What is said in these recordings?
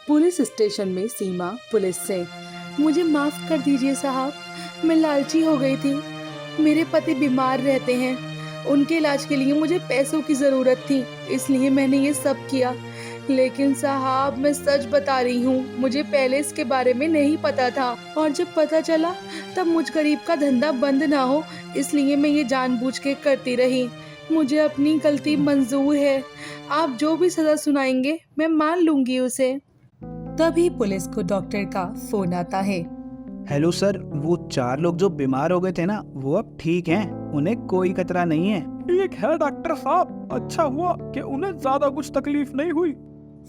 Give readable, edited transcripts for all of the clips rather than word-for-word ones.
Police station में सीमा police से। मुझे माफ कर दीजिए साहब, मैं लालची हो गई थी। मेरे पति बीमार रहते हैं, उनके इलाज के लिए मुझे पैसों की जरूरत थी, इसलिए मैंने ये सब किया। लेकिन साहब मैं सच बता रही हूँ, मुझे पहले इसके बारे में नहीं पता था, और जब पता चला तब मुझ गरीब का धंधा बंद ना हो इसलिए मैं ये जानबूझ के करती रही। मुझे अपनी गलती मंजूर है, आप जो भी सजा सुनाएंगे मैं मान लूंगी उसे। तभी पुलिस को डॉक्टर का फोन आता है। हेलो सर, वो 4 लोग जो बीमार हो गए थे ना, वो अब ठीक हैं, उन्हें कोई खतरा नहीं है। ठीक है डॉक्टर साहब, अच्छा हुआ कि उन्हें ज्यादा कुछ तकलीफ नहीं हुई।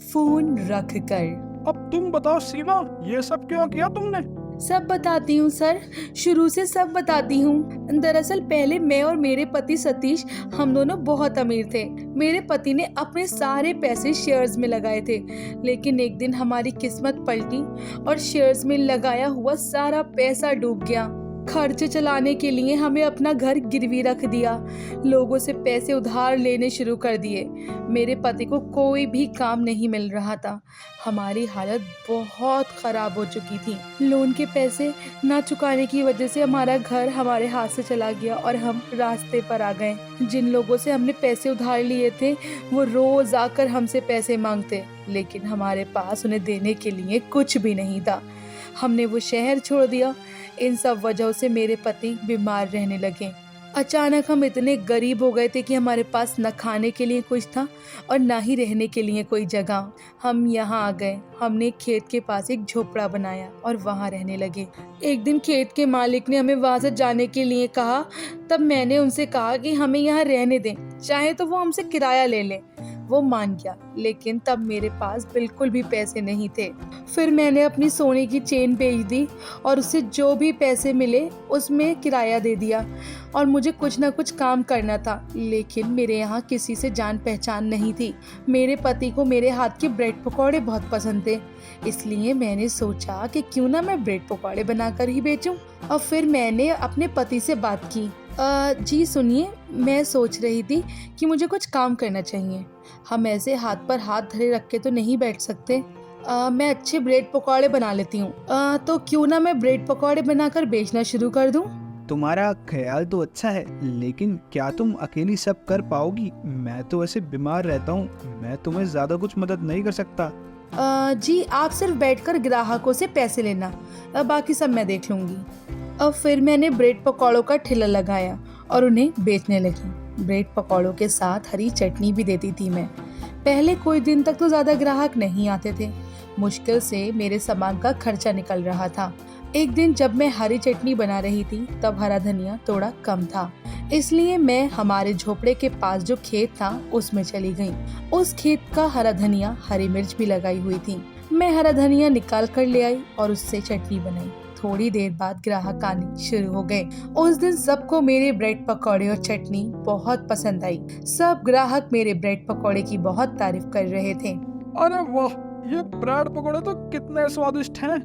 फोन रख कर अब तुम बताओ सीमा, ये सब क्यों किया तुमने? सब बताती हूँ सर, शुरू से सब बताती हूँ। दरअसल पहले मैं और मेरे पति सतीश, हम दोनों बहुत अमीर थे। मेरे पति ने अपने सारे पैसे शेयर्स में लगाए थे, लेकिन एक दिन हमारी किस्मत पलटी और शेयर्स में लगाया हुआ सारा पैसा डूब गया। खर्चे चलाने के लिए हमें अपना घर गिरवी रख दिया, लोगों से पैसे उधार लेने शुरू कर दिए। मेरे पति को कोई भी काम नहीं मिल रहा था, हमारी हालत बहुत खराब हो चुकी थी। लोन के पैसे ना चुकाने की वजह से हमारा घर हमारे हाथ से चला गया और हम रास्ते पर आ गए। जिन लोगों से हमने पैसे उधार लिए थे वो रोज आकर हमसे पैसे मांगते, लेकिन हमारे पास उन्हें देने के लिए कुछ भी नहीं था। हमने वो शहर छोड़ दिया। इन सब वजहों से मेरे पति बीमार रहने लगे। अचानक हम इतने गरीब हो गए थे कि हमारे पास न खाने के लिए कुछ था और न ही रहने के लिए कोई जगह। हम यहाँ आ गए, हमने खेत के पास एक झोपड़ा बनाया और वहाँ रहने लगे। एक दिन खेत के मालिक ने हमें वहाँ से जाने के लिए कहा, तब मैंने उनसे कहा कि हमें यहाँ रहने दें, चाहे तो वो हमसे किराया ले लें। वो मान गया, लेकिन तब मेरे पास बिल्कुल भी पैसे नहीं थे। फिर मैंने अपनी सोने की चेन बेच दी और उससे जो भी पैसे मिले उसमें किराया दे दिया, और मुझे कुछ ना कुछ काम करना था। लेकिन मेरे यहाँ किसी से जान पहचान नहीं थी। मेरे पति को मेरे हाथ के ब्रेड पकौड़े बहुत पसंद थे, इसलिए मैंने सोचा कि क्यों ना मैं ब्रेड पकौड़े बनाकर ही बेचूं। और फिर मैंने अपने पति से बात की। जी सुनिए, मैं सोच रही थी कि मुझे कुछ काम करना चाहिए। हम ऐसे हाथ पर हाथ धरे रख के तो नहीं बैठ सकते। मैं अच्छे ब्रेड पकौड़े बना लेती हूँ, तो क्यों ना मैं ब्रेड पकौड़े बनाकर बेचना शुरू कर दूँ। तुम्हारा ख्याल तो अच्छा है, लेकिन क्या तुम अकेली सब कर पाओगी? मैं तो ऐसे बीमार रहता हूँ, मैं तुम्हें ज्यादा कुछ मदद नहीं कर सकता। जी आप सिर्फ बैठकर ग्राहकों से पैसे लेना, बाकी सब मैं देख लूंगी। अब फिर मैंने ब्रेड पकौड़ों का ठेला लगाया और उन्हें बेचने लगी। ब्रेड पकौड़ों के साथ हरी चटनी भी देती थी मैं। पहले कोई दिन तक तो ज्यादा ग्राहक नहीं आते थे, मुश्किल से मेरे सामान का खर्चा निकल रहा था। एक दिन जब मैं हरी चटनी बना रही थी तब हरा धनिया थोड़ा कम था, इसलिए मैं हमारे झोपड़े के पास जो खेत था उसमें चली गई। उस खेत का हरा धनिया हरी मिर्च भी लगाई हुई थी। मैं हरा धनिया निकाल कर ले आई और उससे चटनी बनाई। थोड़ी देर बाद ग्राहक आने शुरू हो गए। उस दिन सबको मेरे ब्रेड पकौड़े और चटनी बहुत पसंद आई। सब ग्राहक मेरे ब्रेड पकौड़े की बहुत तारीफ कर रहे थे। अरे वाह, ये ब्रेड पकौड़े तो कितने स्वादिष्ट हैं।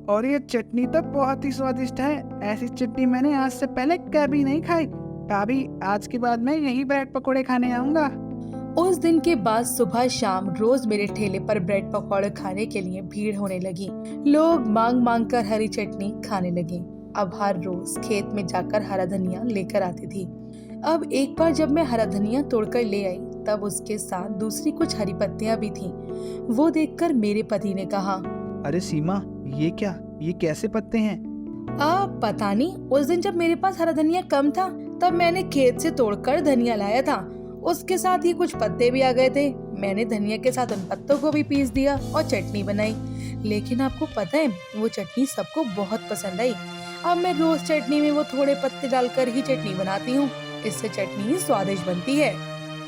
और ये चटनी तो बहुत ही स्वादिष्ट है। ऐसी चटनी मैंने आज से पहले कभी नहीं खाई। भाभी, आज के बाद मैं यही ब्रेड पकोड़े खाने आऊंगा। उस दिन के बाद सुबह शाम रोज मेरे ठेले पर ब्रेड पकौड़े खाने के लिए भीड़ होने लगी। लोग मांग मांग कर हरी चटनी खाने लगे। अब हर रोज खेत में जाकर हरा धनिया लेकर आती थी। अब एक बार जब मैं हरा धनिया तोड़कर ले आई तब उसके साथ दूसरी कुछ हरी पत्तियां भी थीं। वो देखकर मेरे पति ने कहा, अरे सीमा, ये क्या, ये कैसे पत्ते हैं? पता नहीं, उस दिन जब मेरे पास हरा धनिया कम था तब मैंने खेत से तोड़कर धनिया लाया था। उसके साथ ही कुछ पत्ते भी आ गए थे। मैंने धनिया के साथ उन पत्तों को भी पीस दिया और चटनी बनाई। लेकिन आपको पता है, वो चटनी सबको बहुत पसंद आई। अब मैं रोज चटनी में वो थोड़े पत्ते डालकर ही चटनी बनाती हूँ, इससे चटनी स्वादिष्ट बनती है।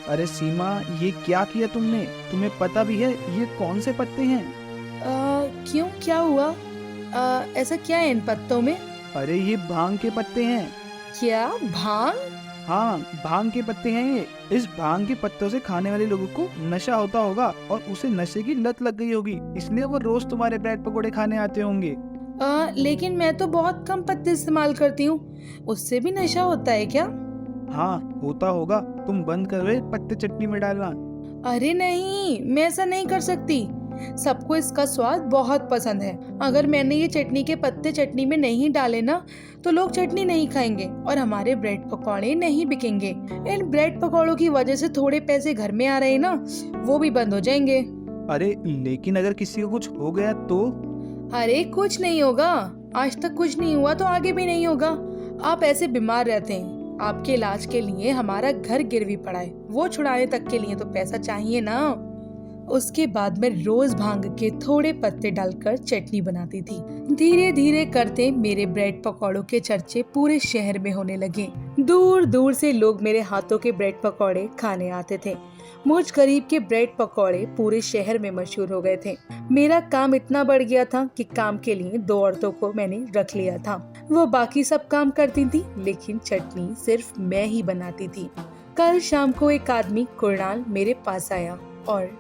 अरे सीमा, ये क्या किया तुमने? तुम्हें पता भी है ये कौन से पत्ते हैं? क्यों, क्या हुआ? ऐसा क्या है इन पत्तों में? अरे ये भांग के पत्ते हैं। क्या, भांग? हाँ, भांग के पत्ते हैं ये। इस भांग के पत्तों से खाने वाले लोगों को नशा होता होगा और उसे नशे की लत लग गई होगी, इसलिए वो रोज तुम्हारे ब्रेड पकोड़े खाने आते होंगे। लेकिन मैं तो बहुत कम पत्ते इस्तेमाल करती हूँ, उससे भी नशा होता है क्या? हाँ, होता होगा। तुम बंद करो ये पत्ते चटनी में डालना। अरे नहीं, मैं ऐसा नहीं कर सकती। सबको इसका स्वाद बहुत पसंद है। अगर मैंने ये चटनी के पत्ते चटनी में नहीं डाले ना तो लोग चटनी नहीं खाएंगे और हमारे ब्रेड पकौड़े नहीं बिकेंगे। इन ब्रेड पकौड़ों की वजह से थोड़े पैसे घर में आ रहे हैं ना, वो भी बंद हो जाएंगे। अरे लेकिन अगर किसी को कुछ हो गया तो? अरे कुछ नहीं होगा, आज तक कुछ नहीं हुआ तो आगे भी नहीं होगा। आप ऐसे बीमार रहते हैं, आपके इलाज के लिए हमारा घर गिरवी पड़ा है, वो छुड़ाने तक के लिए तो पैसा चाहिए ना। उसके बाद मैं रोज भांग के थोड़े पत्ते डालकर चटनी बनाती थी। धीरे धीरे करते मेरे ब्रेड पकौड़ों के चर्चे पूरे शहर में होने लगे। दूर दूर से लोग मेरे हाथों के ब्रेड पकौड़े खाने आते थे। मुझ गरीब के ब्रेड पकौड़े पूरे शहर में मशहूर हो गए थे। मेरा काम इतना बढ़ गया था कि काम के लिए 2 औरतों को मैंने रख लिया था। वो बाकी सब काम करती थी, लेकिन चटनी सिर्फ मैं ही बनाती थी। कल शाम को एक आदमी कुणाल मेरे पास आया और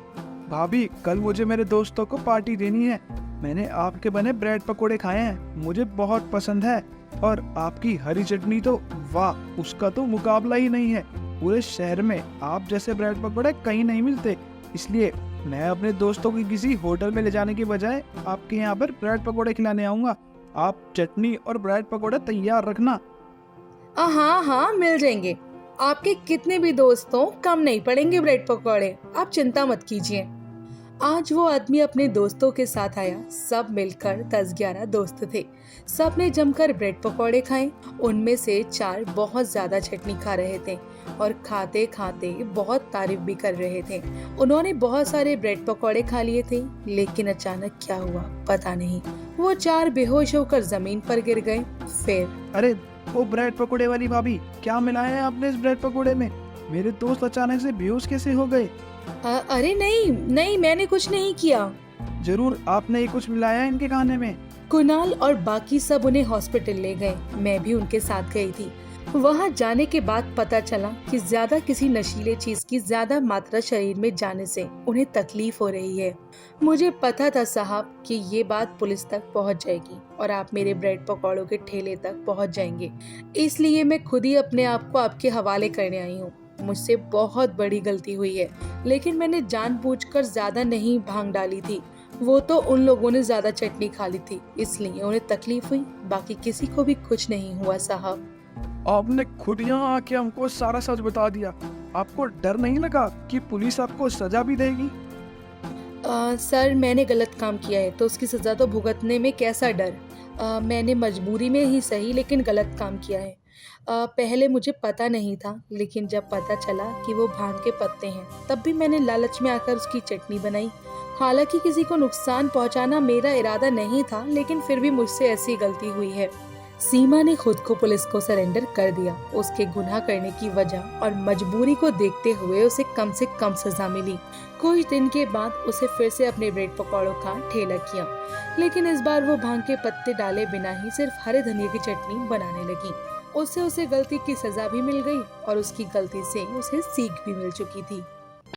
भाभी, कल मुझे मेरे दोस्तों को पार्टी देनी है। मैंने आपके बने ब्रेड पकोड़े खाए हैं, मुझे बहुत पसंद है। और आपकी हरी चटनी तो वाह, उसका तो मुकाबला ही नहीं है। पूरे शहर में आप जैसे ब्रेड पकोड़े कहीं नहीं मिलते। इसलिए मैं अपने दोस्तों को किसी होटल में ले जाने की बजाय आपके यहाँ पर ब्रेड पकोड़े खिलाने आऊँगा। आप चटनी और ब्रेड पकोड़े तैयार रखना। हाँ हाँ मिल जाएंगे, आपके कितने भी दोस्तों कम नहीं पड़ेंगे ब्रेड पकौड़े, आप चिंता मत कीजिए। आज वो आदमी अपने दोस्तों के साथ आया। सब मिलकर 10-11 दोस्त थे। सब ने जमकर ब्रेड पकौड़े खाए। उनमें से 4 बहुत ज्यादा चटनी खा रहे थे और खाते खाते बहुत तारीफ भी कर रहे थे। उन्होंने बहुत सारे ब्रेड पकौड़े खा लिए थे, लेकिन अचानक क्या हुआ पता नहीं। वो 4 बेहोश होकर जमीन पर गिर गए। फिर अरे वो ब्रेड पकोड़े वाली भाभी, क्या मिलाया है आपने इस ब्रेड पकोड़े में? मेरे दोस्त अचानक से बेहोश कैसे हो गए? अरे नहीं नहीं, मैंने कुछ नहीं किया। जरूर आपने ये कुछ मिलाया है इनके खाने में। कुणाल और बाकी सब उन्हें हॉस्पिटल ले गए। मैं भी उनके साथ गई थी। वहां जाने के बाद पता चला कि ज्यादा किसी नशीले चीज की ज्यादा मात्रा शरीर में जाने से उन्हें तकलीफ हो रही है। मुझे पता था साहब कि ये बात पुलिस तक पहुंच जाएगी और आप मेरे ब्रेड पकौड़ों के ठेले तक पहुंच जाएंगे, इसलिए मैं खुद ही अपने आप को आपके हवाले करने आई हूँ। मुझसे बहुत बड़ी गलती हुई है, लेकिन मैंने जानबूझकर ज्यादा नहीं भांग डाली थी। वो तो उन लोगों ने ज्यादा चटनी खा ली थी, इसलिए उन्हें तकलीफ हुई, बाकी किसी को भी कुछ नहीं हुआ साहब। आपने खुद यहाँ आके हमको सारा सच बता दिया। आपको डर नहीं लगा कि पुलिस आपको सजा भी देगी? सर, मैंने गलत काम किया है तो उसकी सजा तो भुगतने में कैसा डर। मैंने मजबूरी में ही सही लेकिन गलत काम किया है। पहले मुझे पता नहीं था, लेकिन जब पता चला कि वो भांग के पत्ते हैं तब भी मैंने लालच में आकर उसकी चटनी बनाई। हालांकि किसी को नुकसान पहुंचाना मेरा इरादा नहीं था, लेकिन फिर भी मुझसे ऐसी गलती हुई है। सीमा ने खुद को पुलिस को सरेंडर कर दिया। उसके गुनाह करने की वजह और मजबूरी को देखते हुए उसे कम से कम सजा मिली। कुछ दिन के बाद उसे फिर से अपने ब्रेड पकौड़ों का ठेला किया, लेकिन इस बार वो भांग के पत्ते डाले बिना ही सिर्फ हरे धनिया की चटनी बनाने लगी। उससे उसे गलती की सजा भी मिल गई और उसकी गलती से उसे सीख भी मिल चुकी थी।